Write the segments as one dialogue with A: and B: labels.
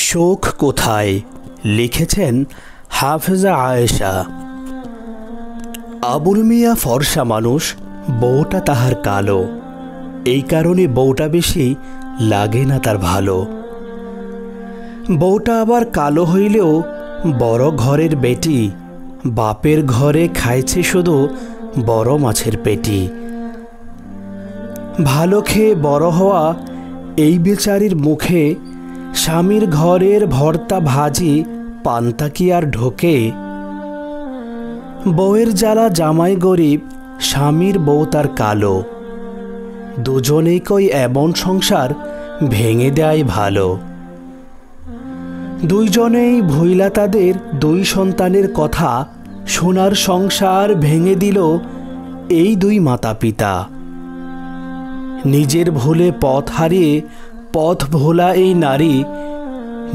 A: শোক কোথায় লিখেছেন হাফেজা আয়েশা। আবুল মিয়া ফর্সা মানুষ, বউটা তাহার কালো, এই কারণে বউটা বেশি লাগে না তার ভালো। বউটা আবার কালো হইলেও বড় ঘরের বেটি, বাপের ঘরে খাইছে শুধু বড় মাছের পেটি। ভালো খেয়ে বড় হওয়া এই বেচারির মুখে স্বামীর ঘরের ভর্তা ভাজি পান্তা কি আর ঢোকে। বউয়ের জ্বালা জামাই গরিব, স্বামীর বউ তার কালো, দুজনেই কই এমন সংসার ভেঙে দেয় ভালো। দুইজনেই ভুইলা তাদের দুই সন্তানের কথা, সোনার সংসার ভেঙে দিল এই দুই মাতা পিতা। নিজের ভুলে পথ হারিয়ে পথ ভোলা এই নারী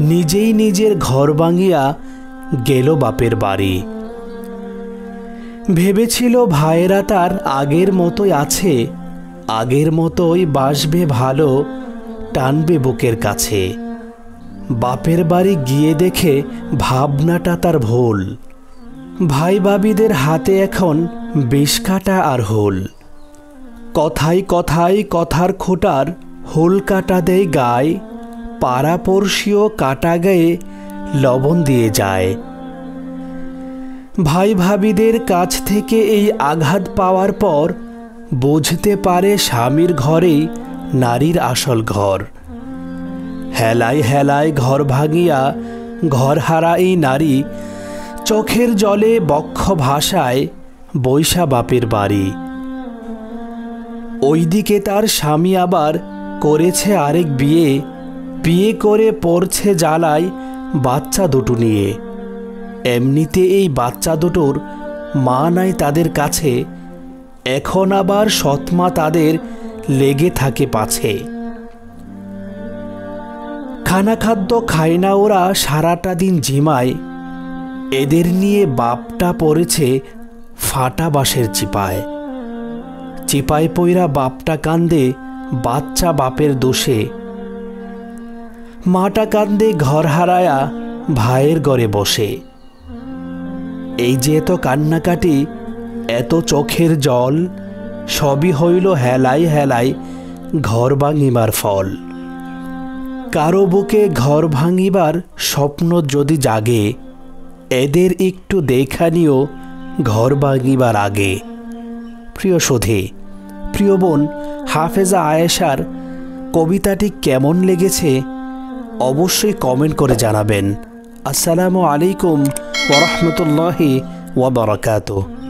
A: নিজেই নিজের ঘর ভাঙিয়া গেল বাপের বাড়ি। ভেবেছিল ভাইয়েরা তার আগের মতোই আছে, আগের মতোই বাসবে ভালো, টানবে বুকের কাছে। বাপের বাড়ি গিয়ে দেখে ভাবনাটা তার ভুল, ভাই ভাবিদের হাতে এখন বিষ কাটা আর হোল। কথায় কথায় কথার খোটার হোল কাটা দেয় গায়ে, পাড়াপড়শিও কাটা গায়ে লবণ দিয়ে যায়। ভাই ভাবিদের কাছ থেকে এই আঘাত পাওয়ার পর বুঝতে পারে স্বামীর ঘরেই নারীর আসল ঘর। হেলায় হেলায় ঘর ভাঙিয়া ঘর হারা এই নারী চোখের জলে বক্ষ ভাষায় বৈশা বাপের বাড়ি। ওইদিকে তার স্বামী আবার করেছে আরেক বিয়ে, বিয়ে করে পড়ছে জ্বালায় বাচ্চা দুটো নিয়ে। এমনিতে এই বাচ্চা দুটোর মা নাই তাদের কাছে, এখন আবার সৎমা তাদের লেগে থাকে পাছে। খানা খাদ্য খায় না ওরা, সারাটা দিন জিমায়, এদের নিয়ে বাপটা পড়েছে ফাটা বাঁশের চিপায়। চিপায় পইরা বাপটা কান্দে বাচ্চা বাপের দোষে, মাটা কান্দে ঘর হারায়া ভাইয়ের ঘরে বসে। এই যে এত কান্নাকাটি, এত চোখের জল, সবই হইল হেলায় হেলায় ঘর ভাঙিবার ফল। কারো বুকে ঘর ভাঙিবার স্বপ্ন যদি জাগে, এদের একটু দেখা নিও ঘর ভাঙিবার আগে। প্রিয় সুধী, প্রিয় বোন হাফেজা আয়েশার কবিতাটি কেমন লেগেছে অবশ্যই কমেন্ট করে জানাবেন। আসসালামু আলাইকুম ওয়া রাহমাতুল্লাহি ওয়া বারাকাতুহু।